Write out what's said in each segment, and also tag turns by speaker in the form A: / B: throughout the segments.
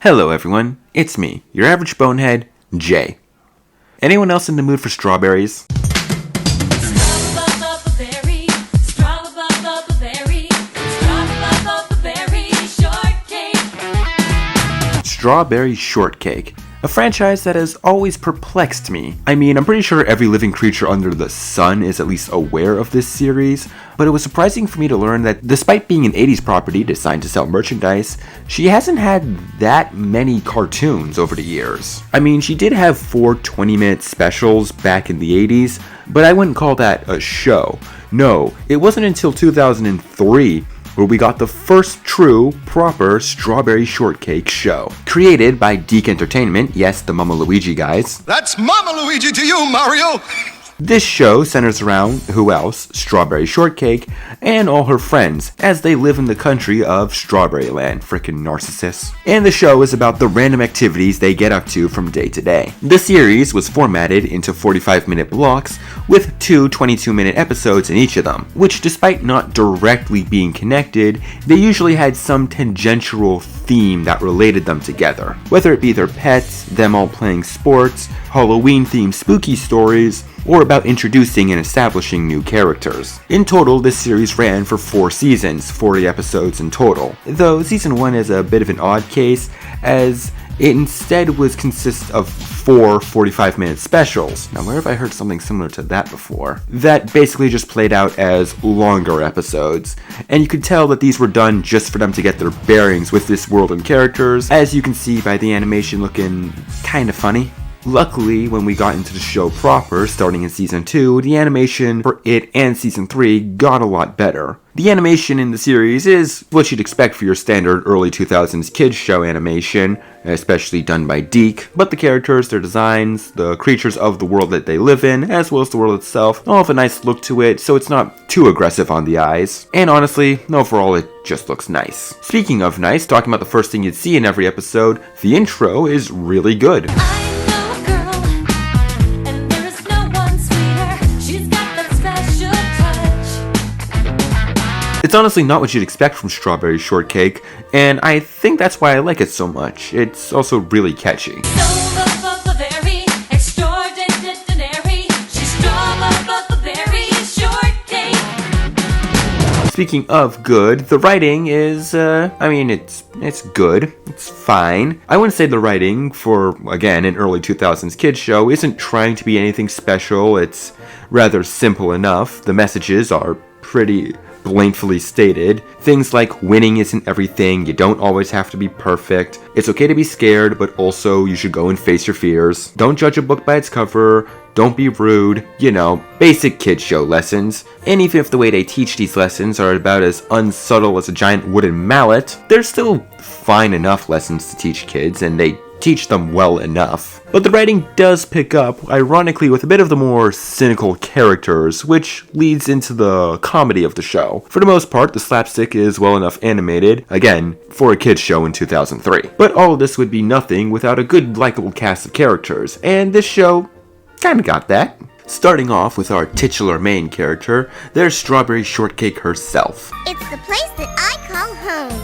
A: Hello everyone, it's me, your average bonehead, Jay. Anyone else in the mood for strawberries? Strawberry Shortcake, a franchise that has always perplexed me. I mean, I'm pretty sure every living creature under the sun is at least aware of this series, but it was surprising for me to learn that despite being an 80s property designed to sell merchandise, she hasn't had that many cartoons over the years. I mean, she did have 4 20-minute specials back in the 80s, but I wouldn't call that a show. No, it wasn't until 2003 where we got the first true, proper Strawberry Shortcake show. Created by Deke Entertainment, yes, the Mama Luigi guys.
B: That's Mama Luigi to you, Mario!
A: This show centers around, who else, Strawberry Shortcake, and all her friends, as they live in the country of Strawberry Land, frickin' narcissists. And the show is about the random activities they get up to from day to day. The series was formatted into 45-minute blocks, with 2 22-minute episodes in each of them, which despite not directly being connected, they usually had some tangential theme that related them together. Whether it be their pets, them all playing sports, Halloween-themed spooky stories, or about introducing and establishing new characters. In total, this series ran for 4 seasons, 40 episodes in total, though season 1 is a bit of an odd case, as it instead consists of 4 45-minute specials. Now, where have I heard something similar to that before? That basically just played out as longer episodes, and you could tell that these were done just for them to get their bearings with this world and characters, as you can see by the animation looking kinda funny. Luckily, when we got into the show proper, starting in Season 2, the animation for it and Season 3 got a lot better. The animation in the series is what you'd expect for your standard early 2000s kids show animation, especially done by Deke, but the characters, their designs, the creatures of the world that they live in, as well as the world itself, all have a nice look to it, so it's not too aggressive on the eyes. And honestly, overall it just looks nice. Speaking of nice, talking about the first thing you'd see in every episode, the intro is really good. It's honestly not what you'd expect from Strawberry Shortcake, and I think that's why I like it so much. It's also really catchy. Speaking of good, the writing is, it's good. It's fine. I wouldn't say the writing for, again, an early 2000s kids show isn't trying to be anything special. It's rather simple enough. The messages are pretty blatantly stated. Things like winning isn't everything, you don't always have to be perfect, it's okay to be scared, but also you should go and face your fears, don't judge a book by its cover, don't be rude, basic kid show lessons. And even if the way they teach these lessons are about as unsubtle as a giant wooden mallet, they're still fine enough lessons to teach kids, and they teach them well enough. But the writing does pick up, ironically, with a bit of the more cynical characters, which leads into the comedy of the show. For the most part, the slapstick is well enough animated, again, for a kids show in 2003. But all of this would be nothing without a good, likable cast of characters, and this show kinda got that. Starting off with our titular main character, there's Strawberry Shortcake herself.
C: It's the place that I call home.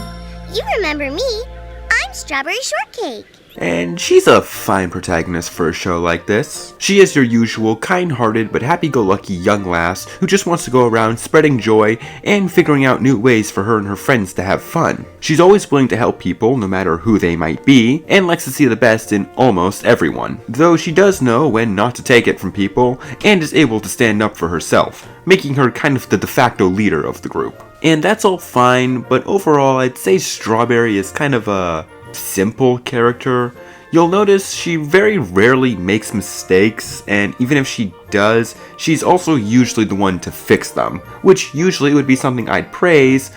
C: You remember me, I'm Strawberry Shortcake.
A: And she's a fine protagonist for a show like this. She is your usual kind-hearted but happy-go-lucky young lass who just wants to go around spreading joy and figuring out new ways for her and her friends to have fun. She's always willing to help people, no matter who they might be, and likes to see the best in almost everyone. Though she does know when not to take it from people, and is able to stand up for herself, making her kind of the de facto leader of the group. And that's all fine, but overall I'd say Strawberry is kind of a simple character. You'll notice she very rarely makes mistakes, and even if she does, she's also usually the one to fix them, which usually would be something I'd praise,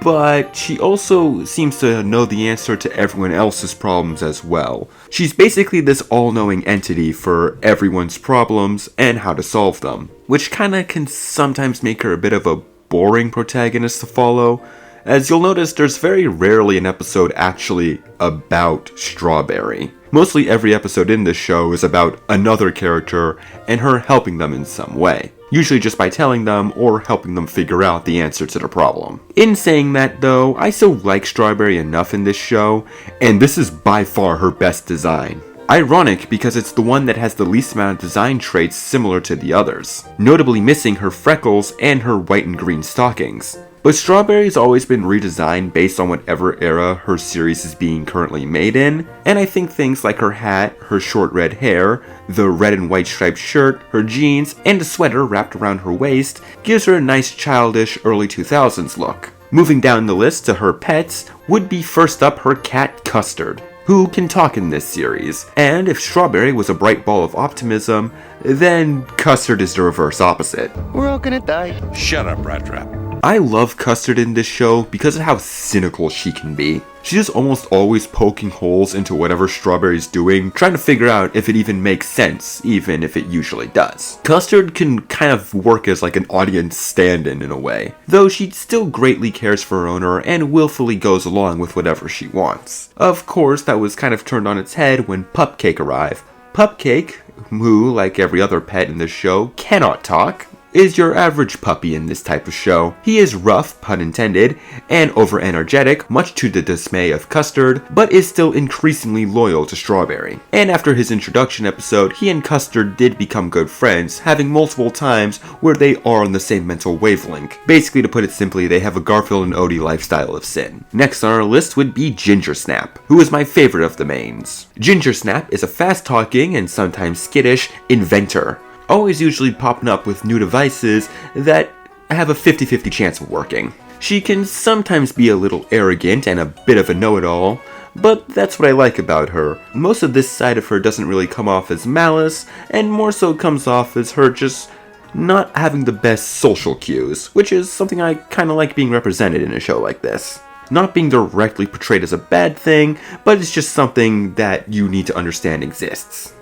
A: but she also seems to know the answer to everyone else's problems as well. She's basically this all-knowing entity for everyone's problems and how to solve them, which kinda can sometimes make her a bit of a boring protagonist to follow, as you'll notice there's very rarely an episode actually about Strawberry. Mostly every episode in this show is about another character and her helping them in some way. usually just by telling them or helping them figure out the answer to the problem. In saying that though, I still like Strawberry enough in this show, and this is by far her best design. Ironic because it's the one that has the least amount of design traits similar to the others, notably missing her freckles and her white and green stockings. But Strawberry's always been redesigned based on whatever era her series is being currently made in, and I think things like her hat, her short red hair, the red and white striped shirt, her jeans, and a sweater wrapped around her waist gives her a nice childish early 2000s look. Moving down the list to her pets would be first up her cat Custard, who can talk in this series, and if Strawberry was a bright ball of optimism, then Custard is the reverse opposite.
B: We're all gonna die.
D: Shut up, Rat Trap.
A: I love Custard in this show because of how cynical she can be. She is almost always poking holes into whatever Strawberry's doing, trying to figure out if it even makes sense, even if it usually does. Custard can kind of work as like an audience stand-in in a way, though she still greatly cares for her owner and willfully goes along with whatever she wants. Of course, that was kind of turned on its head when Pupcake arrived. Pupcake, who, like every other pet in this show, cannot talk, is your average puppy in this type of show. He is rough, pun intended, and over-energetic, much to the dismay of Custard, but is still increasingly loyal to Strawberry. And after his introduction episode, he and Custard did become good friends, having multiple times where they are on the same mental wavelength. Basically, to put it simply, they have a Garfield and Odie lifestyle of sin. Next on our list would be Ginger Snap, who is my favorite of the mains. Ginger Snap is a fast-talking and sometimes skittish inventor, always usually popping up with new devices that have a 50-50 chance of working. She can sometimes be a little arrogant and a bit of a know-it-all, but that's what I like about her. Most of this side of her doesn't really come off as malice, and more so comes off as her just not having the best social cues, which is something I kinda like being represented in a show like this. Not being directly portrayed as a bad thing, but it's just something that you need to understand exists.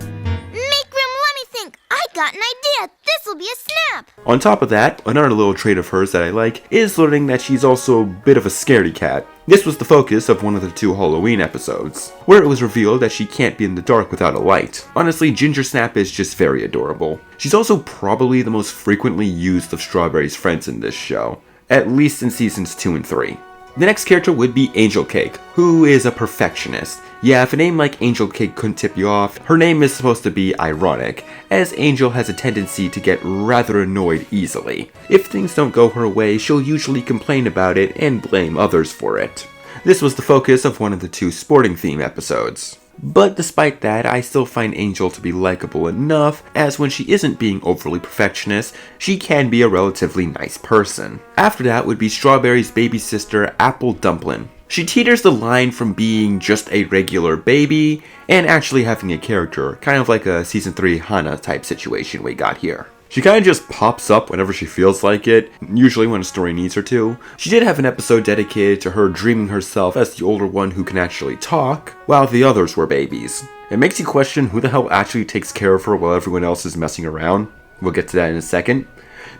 C: I got an idea! This'll be a snap!
A: On top of that, another little trait of hers that I like is learning that she's also a bit of a scaredy cat. This was the focus of one of the 2 Halloween episodes, where it was revealed that she can't be in the dark without a light. Honestly, Ginger Snap is just very adorable. She's also probably the most frequently used of Strawberry's friends in this show, at least in seasons 2 and 3. The next character would be Angel Cake, who is a perfectionist. Yeah, if a name like Angel Cake couldn't tip you off, her name is supposed to be ironic, as Angel has a tendency to get rather annoyed easily. If things don't go her way, she'll usually complain about it and blame others for it. This was the focus of one of the 2 sporting theme episodes. But despite that, I still find Angel to be likable enough, as when she isn't being overly perfectionist, she can be a relatively nice person. After that would be Strawberry's baby sister, Apple Dumplin'. She teeters the line from being just a regular baby and actually having a character, kind of like a season 3 Hana type situation we got here. She kind of just pops up whenever she feels like it, usually when a story needs her to. She did have an episode dedicated to her dreaming herself as the older one who can actually talk, while the others were babies. It makes you question who the hell actually takes care of her while everyone else is messing around. We'll get to that in a second.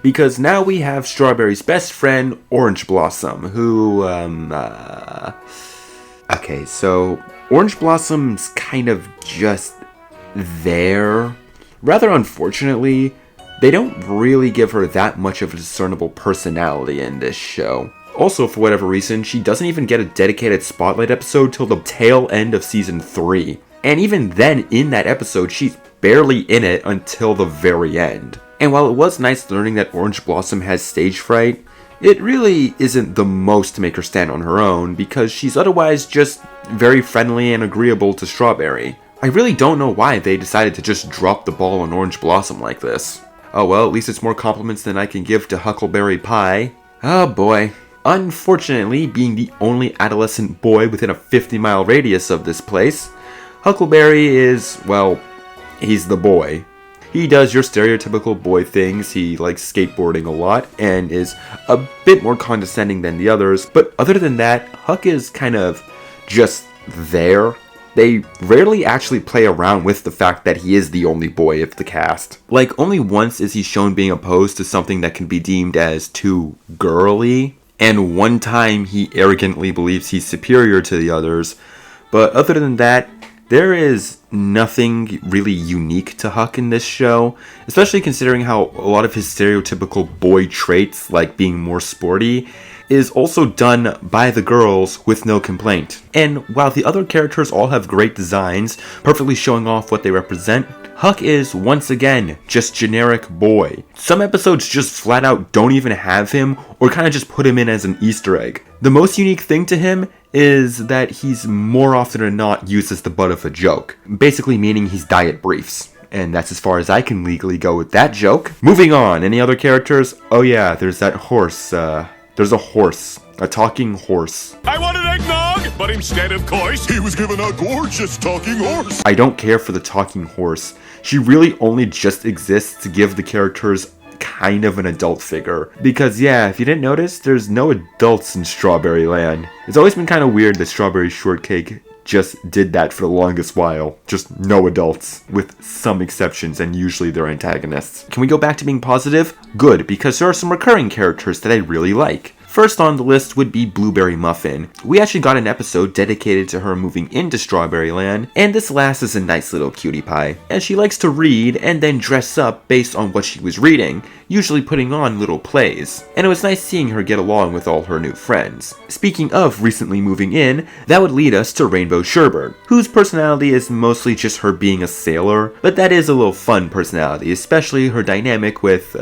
A: Because now we have Strawberry's best friend, Orange Blossom, who, Okay, so Orange Blossom's kind of just there. Rather unfortunately, they don't really give her that much of a discernible personality in this show. Also, for whatever reason, she doesn't even get a dedicated spotlight episode till the tail end of season 3. And even then, in that episode, she's barely in it until the very end. And while it was nice learning that Orange Blossom has stage fright, it really isn't the most to make her stand on her own, because she's otherwise just very friendly and agreeable to Strawberry. I really don't know why they decided to just drop the ball on Orange Blossom like this. Oh well, at least it's more compliments than I can give to Huckleberry Pie. Oh boy. Unfortunately, being the only adolescent boy within a 50-mile radius of this place, Huckleberry is, well, he's the boy. He does your stereotypical boy things, he likes skateboarding a lot, and is a bit more condescending than the others, but other than that, Huck is kind of just there. They rarely actually play around with the fact that he is the only boy of the cast. Like, only once is he shown being opposed to something that can be deemed as too girly, and one time he arrogantly believes he's superior to the others, but other than that, There is nothing really unique to Huck in this show, especially considering how a lot of his stereotypical boy traits, like being more sporty, is also done by the girls with no complaint. And while the other characters all have great designs, perfectly showing off what they represent, Huck is, once again, just generic boy. Some episodes just flat out don't even have him, or kind of just put him in as an Easter egg. The most unique thing to him is that he's more often than not used as the butt of a joke, basically meaning he's diet briefs. And that's as far as I can legally go with that joke. Moving on, any other characters? Oh yeah, there's that horse, there's a horse. A talking horse.
B: I want an eggnog, but instead, of course, he was given a gorgeous talking horse.
A: I don't care for the talking horse. She really only just exists to give the characters kind of an adult figure. Because yeah, if you didn't notice, there's no adults in Strawberry Land. It's always been kind of weird that Strawberry Shortcake just did that for the longest while. Just no adults, with some exceptions, and usually they're antagonists. Can we go back to being positive? Good, because there are some recurring characters that I really like. First on the list would be Blueberry Muffin. We actually got an episode dedicated to her moving into Strawberry Land, and this lass is a nice little cutie pie. And she likes to read and then dress up based on what she was reading, usually putting on little plays. And it was nice seeing her get along with all her new friends. Speaking of recently moving in, that would lead us to Rainbow Sherbert, whose personality is mostly just her being a sailor, but that is a little fun personality, especially her dynamic with,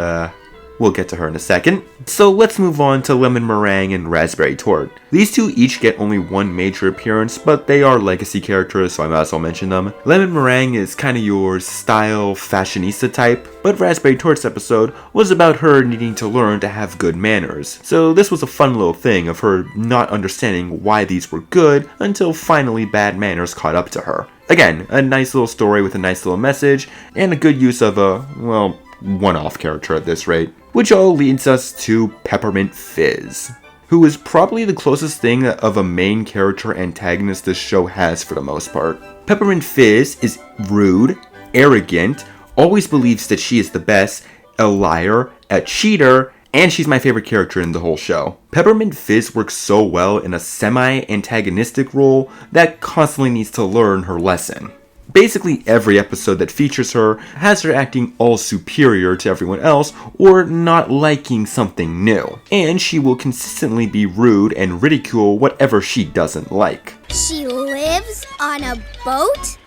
A: we'll get to her in a second. So let's move on to Lemon Meringue and Raspberry Torte. These two each get only one major appearance, but they are legacy characters, so I might as well mention them. Lemon Meringue is kind of your style fashionista type, but Raspberry Torte's episode was about her needing to learn to have good manners. So this was a fun little thing of her not understanding why these were good until finally bad manners caught up to her. Again, a nice little story with a nice little message, and a good use of a, well, one-off character at this rate. Which all leads us to Peppermint Fizz, who is probably the closest thing of a main character antagonist this show has for the most part. Peppermint Fizz is rude, arrogant, always believes that she is the best, a liar, a cheater, and she's my favorite character in the whole show. Peppermint Fizz works so well in a semi-antagonistic role that constantly needs to learn her lesson. Basically every episode that features her has her acting all superior to everyone else or not liking something new. And she will consistently be rude and ridicule whatever she doesn't like.
C: She lives on a boat? Isn't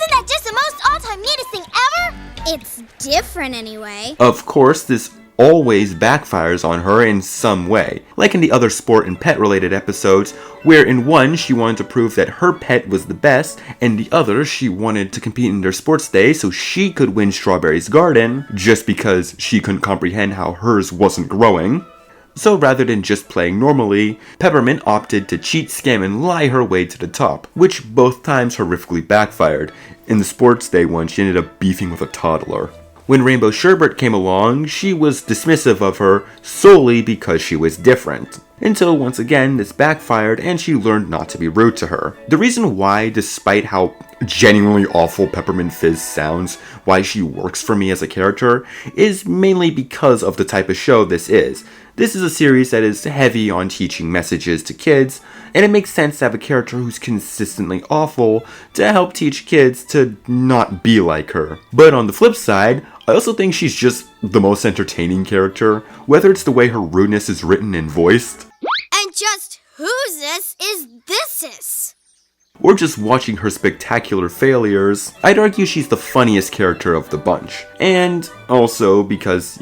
C: that just the most all-time neatest thing ever? It's different anyway.
A: Of course, this always backfires on her in some way, like in the other sport and pet related episodes, where in one she wanted to prove that her pet was the best, and the other she wanted to compete in their sports day so she could win Strawberry's garden, just because she couldn't comprehend how hers wasn't growing. So rather than just playing normally, Peppermint opted to cheat, scam, and lie her way to the top, which both times horrifically backfired. In the sports day one, she ended up beefing with a toddler. When Rainbow Sherbert came along, she was dismissive of her solely because she was different. Until once again this backfired and she learned not to be rude to her. The reason why, despite how genuinely awful Peppermint Fizz sounds, why she works for me as a character, is mainly because of the type of show this is. This is a series that is heavy on teaching messages to kids, and it makes sense to have a character who's consistently awful to help teach kids to not be like her. But on the flip side, I also think she's just the most entertaining character, whether it's the way her rudeness is written and voiced,
C: And just whose is this?
A: or just watching her spectacular failures. I'd argue she's the funniest character of the bunch. And also because,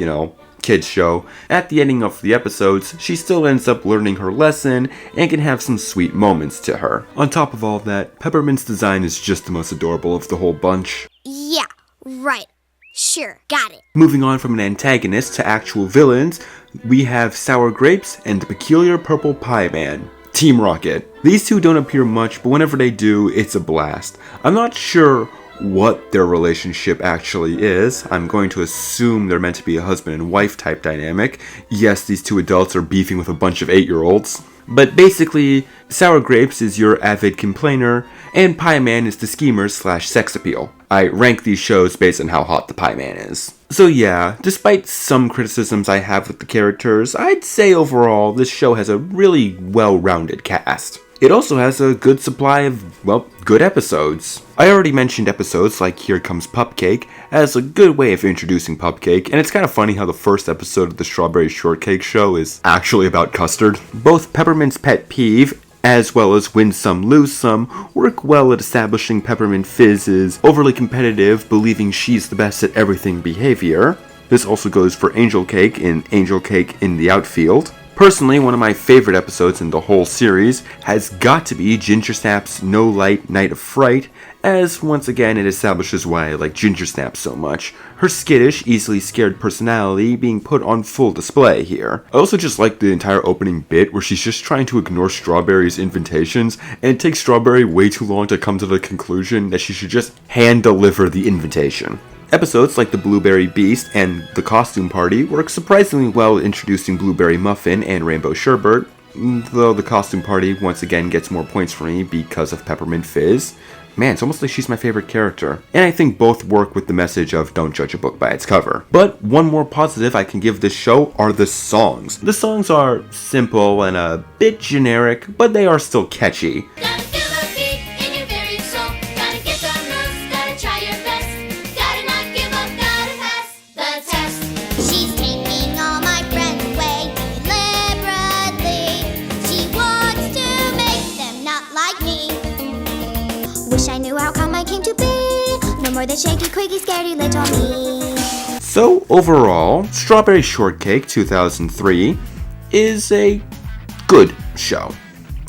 A: kids show, at the ending of the episodes, she still ends up learning her lesson and can have some sweet moments to her. On top of all that, Peppermint's design is just the most adorable of the whole bunch.
C: Yeah, right. Sure, got it.
A: Moving on from an antagonist to actual villains, we have Sour Grapes and the Peculiar Purple Pie Man. Team Rocket. These two don't appear much, but whenever they do, it's a blast. I'm not sure what their relationship actually is. I'm going to assume they're meant to be a husband and wife type dynamic. Yes, these two adults are beefing with a bunch of 8-year-olds. But basically, Sour Grapes is your avid complainer, and Pie Man is the schemer / sex appeal. I rank these shows based on how hot the Pie Man is. So yeah, despite some criticisms I have with the characters, I'd say overall this show has a really well-rounded cast. It also has a good supply of, well, good episodes. I already mentioned episodes like Here Comes Pupcake as a good way of introducing Pupcake, and it's kind of funny how the first episode of the Strawberry Shortcake show is actually about custard. Both Peppermint's pet peeve as well as Win Some Lose Some work well at establishing Peppermint Fizz's overly competitive, believing she's the best at everything behavior. This also goes for Angel Cake in Angel Cake in the Outfield. Personally, one of my favorite episodes in the whole series has got to be Ginger Snap's No Light Night of Fright, as once again it establishes why I like Ginger Snap so much. Her skittish, easily scared personality being put on full display here. I also just like the entire opening bit where she's just trying to ignore Strawberry's invitations, and it takes Strawberry way too long to come to the conclusion that she should just hand deliver the invitation. Episodes like the Blueberry Beast and the Costume Party work surprisingly well introducing Blueberry Muffin and Rainbow Sherbet, though the Costume Party once again gets more points for me because of Peppermint Fizz. Man, it's almost like she's my favorite character. And I think both work with the message of don't judge a book by its cover. But one more positive I can give this show are the songs. The songs are simple and a bit generic, but they are still catchy.
C: The shaky, quiggy, scaredy little me.
A: So overall, Strawberry Shortcake 2003 is a good show.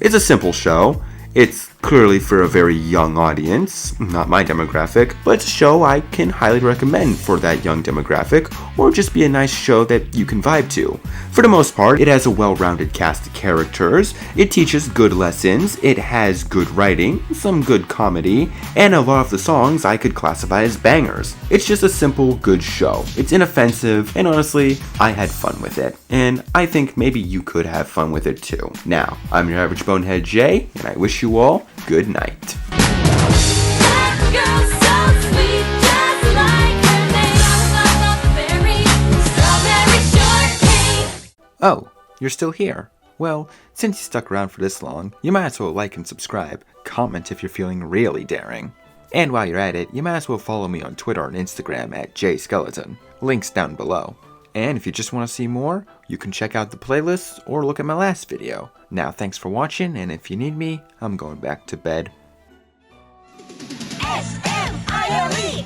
A: It's a simple show. It's clearly for a very young audience, not my demographic, but it's a show I can highly recommend for that young demographic, or just be a nice show that you can vibe to. For the most part, it has a well-rounded cast of characters, it teaches good lessons, it has good writing, some good comedy, and a lot of the songs I could classify as bangers. It's just a simple, good show. It's inoffensive, and honestly, I had fun with it. And I think maybe you could have fun with it too. Now, I'm your average bonehead Jay, and I wish you all good night. Oh, you're still here. Well, since you stuck around for this long, you might as well like and subscribe. Comment if you're feeling really daring. And while you're at it, you might as well follow me on Twitter and Instagram at jayskeletyn. Links down below. And if you just want to see more, you can check out the playlists or look at my last video. Now, thanks for watching, and if you need me, I'm going back to bed.
D: SMIOE,